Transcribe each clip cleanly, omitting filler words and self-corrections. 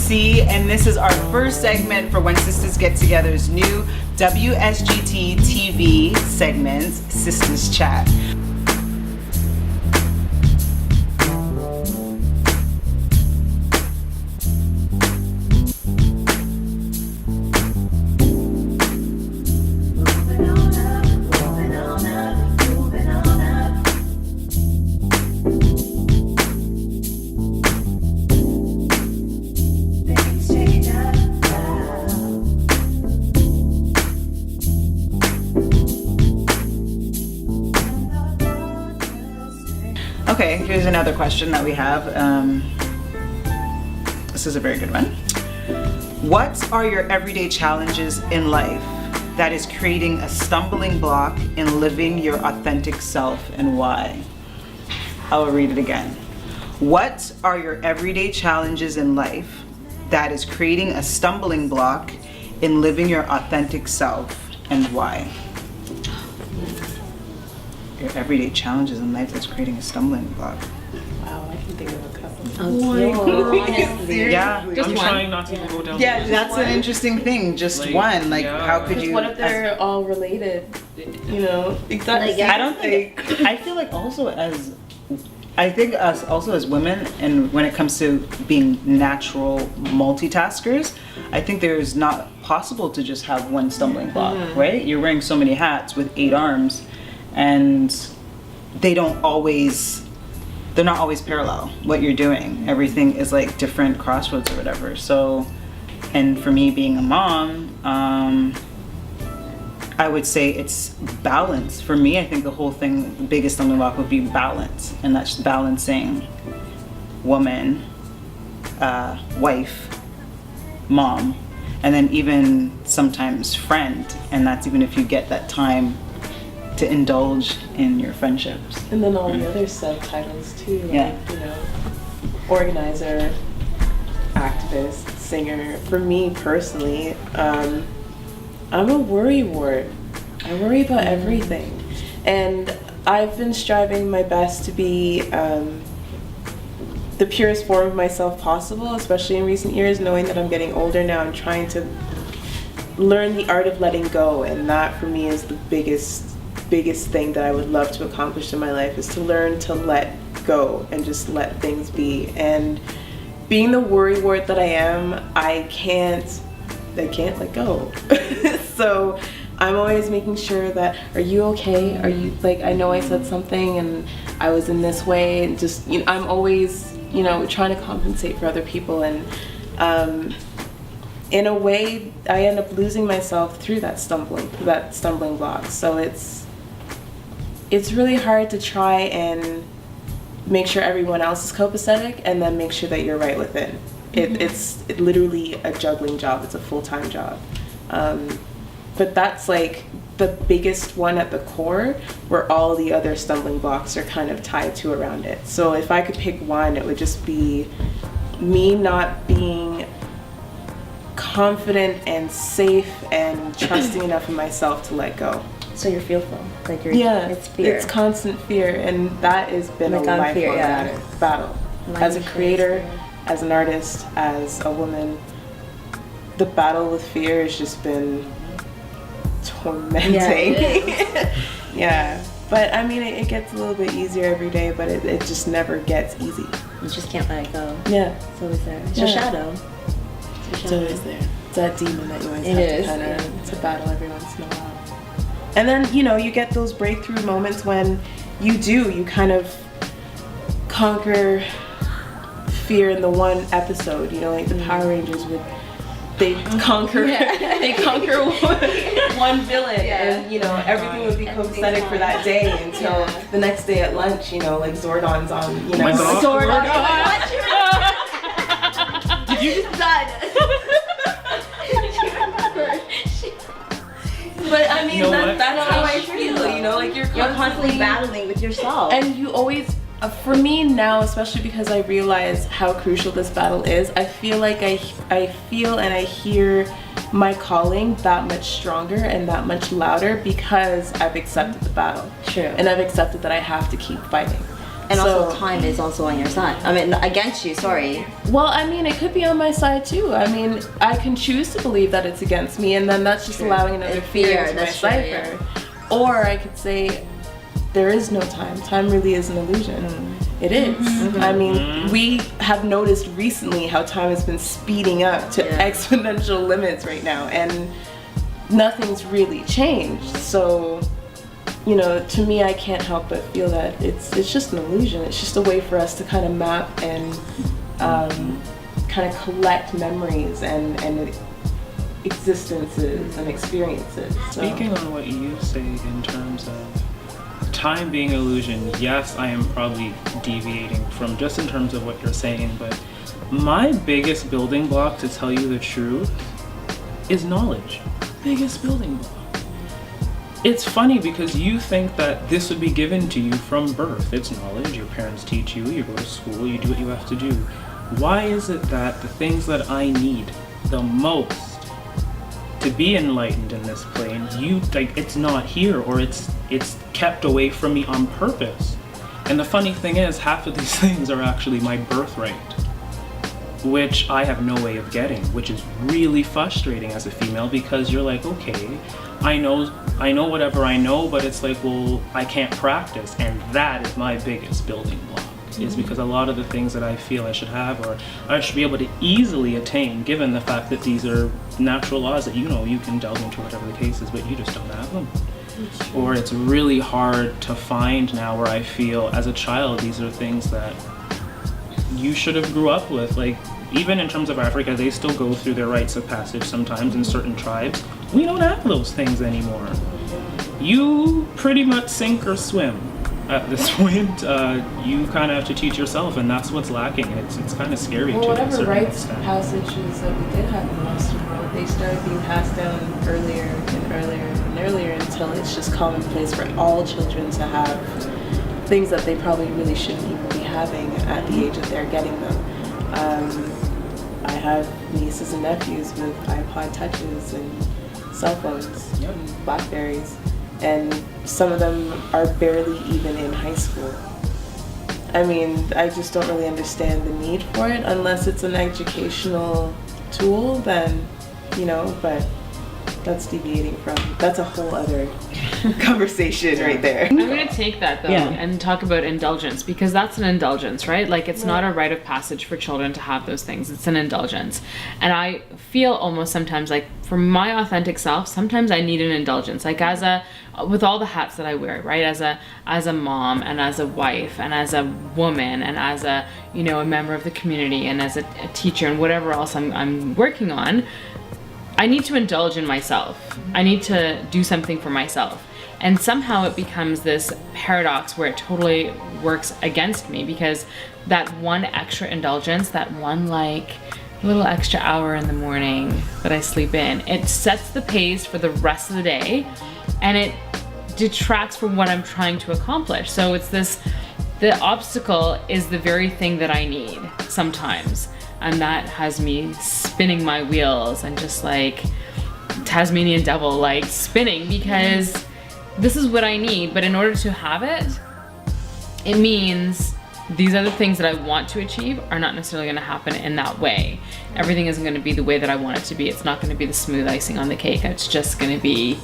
C, and this is our first segment for When Sistahs Get Together's new WSGTtv segment, Sistahs Chat. Okay, here's another question that we have. This is a very good one. What are your everyday challenges in life that is creating a stumbling block in living your authentic self, and why? I will read it again. What are your everyday challenges in life that is creating a stumbling block in living your authentic self, and why? Your everyday challenges in life that's creating a stumbling block. Wow, I can think of a couple. Yeah, I'm trying not to go down. yeah, that's an interesting thing. Just Like, one. Like, yeah. how could you? What if they're all related? You know, exactly. Like, yeah. I don't think. I feel like also as, I think us also as women, and when it comes to being natural multitaskers, I think there's not possible to just have one stumbling block, right? You're wearing so many hats with 8 arms. And they're not always parallel, what you're doing. Everything is like different crossroads or whatever. So, and for me being a mom, I would say it's balance. For me, I think the whole thing, the biggest stumbling block would be balance. And that's balancing woman, wife, mom, and then even sometimes friend. And that's even if you get that time to indulge in your friendships. And then all the other subtitles too, like, Yeah. you know, organizer, activist, singer. For me personally, I'm a worrywart. I worry about everything. And I've been striving my best to be the purest form of myself possible, especially in recent years, knowing that I'm getting older now and trying to learn the art of letting go. And that for me is the biggest thing that I would love to accomplish in my life, is to learn to let go and just let things be. And being the worrywart that I am, I can't let go. So I'm always making sure that, are you okay? Are you, like, I know I said something and I was in this way, and just, you know, I'm always, you know, trying to compensate for other people. And in a way, I end up losing myself through that stumbling block. So it's really hard to try and make sure everyone else is copacetic and then make sure that you're right within. It's literally a juggling job. It's a full-time job. But that's like the biggest one at the core, where all the other stumbling blocks are kind of tied to around it. So if I could pick one, it would just be me not being confident and safe and trusting enough in myself to let go. So you're fearful, like you're, Yeah, it's fear. It's constant fear, and that has been Like a I'm lifelong fear, yeah. battle. Mine As a is creator, fear. as an artist, as a woman, the battle with fear has just been tormenting. Yeah, it Yeah, but I mean, it gets a little bit easier every day, but it just never gets easy. You just can't let it go. Yeah, It's always there. It's Yeah. your shadow. it's always there. It's that demon that you always It have is, to kind yeah. of, to battle every once in a while. And then, you know, you get those breakthrough moments when you kind of conquer fear in the one episode, you know, like the Power Rangers would, they conquer they conquer one villain, and you know, everything would be copacetic for that day until the next day at lunch, you know, like Zordon's on, you know, my God. Zordon. Did you just done? But I mean, You know what? that's how I feel, you know, like you're constantly battling with yourself. and you always, for me now, especially because I realize how crucial this battle is, I feel like I feel and I hear my calling that much stronger and that much louder because I've accepted the battle. True. And I've accepted that I have to keep fighting. And also So- time is also on your side. I mean, against you, sorry. Well, I mean, it could be on my side too. I mean, I can choose to believe that it's against me, and then that's just True. allowing another It's fear fear, into my that's true, cipher. Or I could say, there is no time. Time really is an illusion. It is. I mean, we have noticed recently how time has been speeding up to Yeah. exponential limits right now, and nothing's really changed. So, you know, to me, I can't help but feel that it's just an illusion. It's just a way for us to kind of map and kind of collect memories and existences and experiences. So. Speaking on what you say in terms of time being illusion, yes, I am probably deviating from just in terms of what you're saying, but my biggest building block, to tell you the truth, is knowledge. Biggest building block. It's funny because you think that this would be given to you from birth. It's knowledge, your parents teach you, you go to school, you do what you have to do. Why is it that the things that I need the most to be enlightened in this plane, it's not here, or it's kept away from me on purpose? And the funny thing is, half of these things are actually my birthright, which I have no way of getting, which is really frustrating as a female, because you're like, okay, I know whatever I know, but it's like, well, I can't practice, and that is my biggest building block. Is because a lot of the things that I feel I should have, or I should be able to easily attain, given the fact that these are natural laws that you can delve into, whatever the case is, but you just don't have them. Or it's really hard to find now, where I feel as a child these are things that you should have grew up with. Like, even in terms of Africa, they still go through their rites of passage sometimes in certain tribes. We don't have those things anymore. You pretty much sink or swim. At this point, you kind of have to teach yourself, and that's what's lacking. It's kind of scary. Well, to a whatever certain rites extent. passages that we did have in the Western world, they started being passed down earlier and earlier and earlier until it's just commonplace for all children to have things that they probably really shouldn't even be having at the age that they're getting them. I have nieces and nephews with iPod touches and cell phones and Blackberries, and some of them are barely even in high school. I mean, I just don't really understand the need for it unless it's an educational tool, then, but that's deviating from, that's a whole other conversation right there. I'm going to take that though Yeah. and talk about indulgence, because that's an indulgence, right? Like, it's not a rite of passage for children to have those things. It's an indulgence. And I feel almost sometimes like, for my authentic self, sometimes I need an indulgence. Like, with all the hats that I wear, right? As a mom, and as a wife, and as a woman, and as a member of the community, and as a teacher, and whatever else I'm working on, I need to indulge in myself. I need to do something for myself. And somehow it becomes this paradox where it totally works against me, because that one extra indulgence, that one little extra hour in the morning that I sleep in, it sets the pace for the rest of the day, and it detracts from what I'm trying to accomplish. So it's the obstacle is the very thing that I need sometimes. And that has me spinning my wheels and just like Tasmanian devil, like spinning, because this is what I need. But in order to have it, it means these other things that I want to achieve are not necessarily going to happen in that way. Everything isn't going to be the way that I want it to be. It's not going to be the smooth icing on the cake. It's just going to be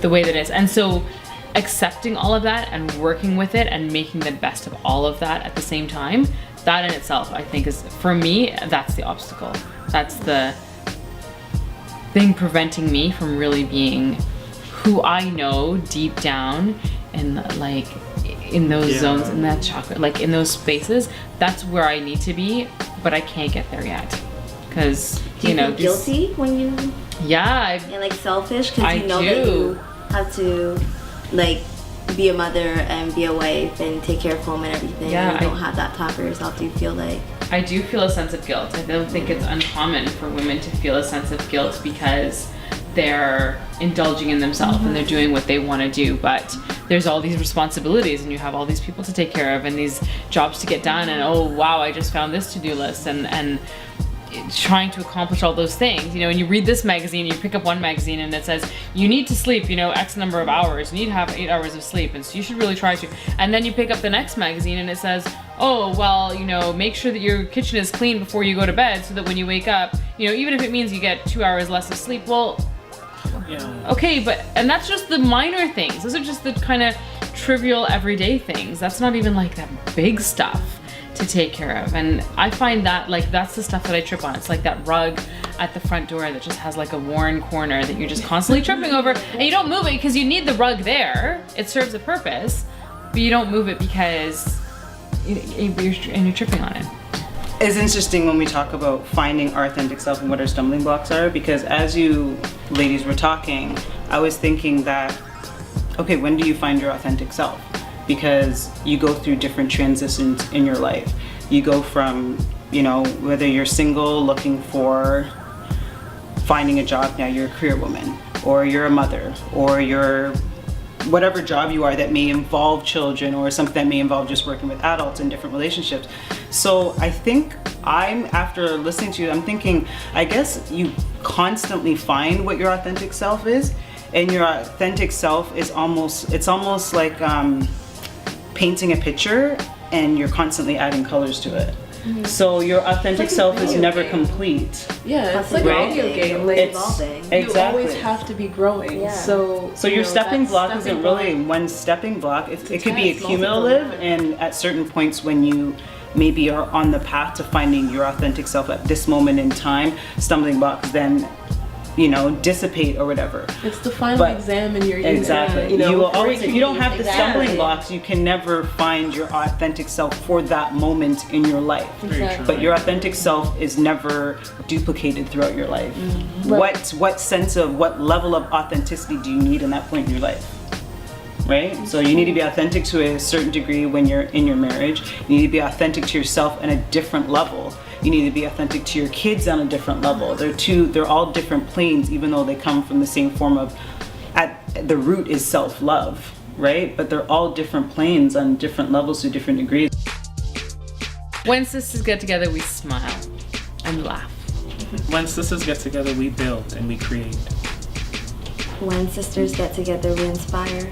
the way that it is. And so accepting all of that and working with it and making the best of all of that at the same time, that in itself, I think, is, for me, that's the obstacle. That's the thing preventing me from really being who I know deep down, and like in those zones, in that chakra, like in those spaces. That's where I need to be, but I can't get there yet. Because, Do you feel guilty when you... Yeah. And like selfish? Because I you know do. that you have to like be a mother and be a wife and take care of home and everything. Yeah, and you don't have that time for yourself. Do you feel like... I do feel a sense of guilt. I don't think it's uncommon for women to feel a sense of guilt because they're indulging in themselves and they're doing what they want to do, but there's all these responsibilities and you have all these people to take care of and these jobs to get done, and oh wow, I just found this to-do list, and trying to accomplish all those things, you know, and you read this magazine, you pick up one magazine and it says you need to sleep, you know, X number of hours, you need to have 8 hours of sleep, and so you should really try to. And then you pick up the next magazine and it says, oh, well, you know, make sure that your kitchen is clean before you go to bed so that when you wake up, you know, even if it means you get 2 hours less of sleep, well, Yeah. okay, but, and that's just the minor things. Those are just the kind of trivial everyday things. That's not even like that big stuff to take care of. And I find that, like, that's the stuff that I trip on. It's like that rug at the front door that just has like a worn corner that you're just constantly tripping over, and you don't move it because you need the rug there. It serves a purpose, but you don't move it because you're tripping on it. It's interesting when we talk about finding our authentic self and what our stumbling blocks are, because as you ladies were talking, I was thinking that, okay, when do you find your authentic self? Because you go through different transitions in your life. You go from, you know, whether you're single looking for finding a job, now you're a career woman, or you're a mother, or you're whatever job you are that may involve children, or something that may involve just working with adults in different relationships. So I think after listening to you, I'm thinking, I guess you constantly find what your authentic self is, and your authentic self is almost like painting a picture, and you're constantly adding colors to it. So your authentic It's like a self is video never game. complete. Yeah, it's like Right? a video game. Like, It's evolving. you exactly. always have to be growing. Yeah. So So your you know, stepping that block stepping isn't really block- one stepping block. It could be It's cumulative, multiple. and at certain points when you maybe are on the path to finding your authentic self at this moment in time, stumbling blocks then, you know, dissipate or whatever. It's the final But- exam in your Exactly. You know, you will before always, if you don't have the Exactly. stumbling blocks, you can never find your authentic self for that moment in your life. Very Exactly. true. But your authentic self is never duplicated throughout your life. What sense of, what level of authenticity do you need in that point in your life? Right? So you need to be authentic to a certain degree when you're in your marriage. You need to be authentic to yourself on a different level. You need to be authentic to your kids on a different level. They're all different planes, even though they come from the same form of, at the root is self-love, right? But they're all different planes on different levels to different degrees. When sisters get together, we smile and laugh. When sisters get together, we build and we create. When sisters get together, we inspire.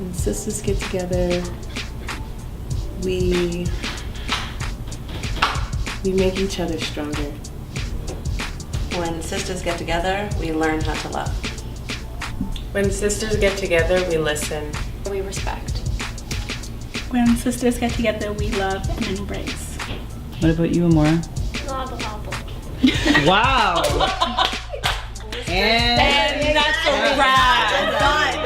When sisters get together, we make each other stronger. When sisters get together, we learn how to love. When sisters get together, we listen. We respect. When sisters get together, we love and embrace. What about you, Amora? Gobble gobble. Wow! And That's a wrap. Done.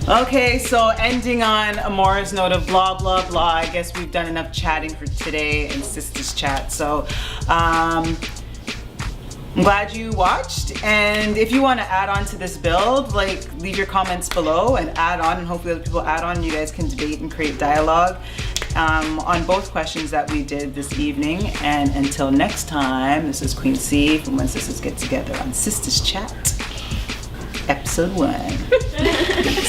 Okay, so ending on Amora's note of blah, blah, blah, I guess we've done enough chatting for today in Sistahs Chat. So, I'm glad you watched, and if you want to add on to this build, like, leave your comments below and add on, and hopefully other people add on. You guys can debate and create dialogue on both questions that we did this evening. And until next time, this is Queen C from When Sisters Get Together on Sistahs Chat, episode 1.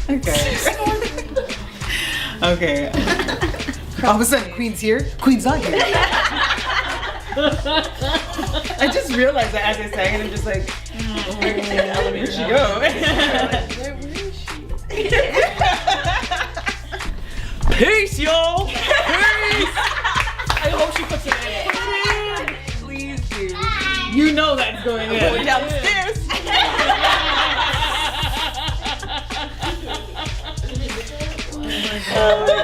Okay. Okay. All of a sudden, Queen's here. Queen's not here. I just realized that as I sang it, I'm just like, where'd she go? Where is she? Peace, y'all. Peace. I hope she puts it in. Please do. You know that's going in. Going downstairs. Oh my God.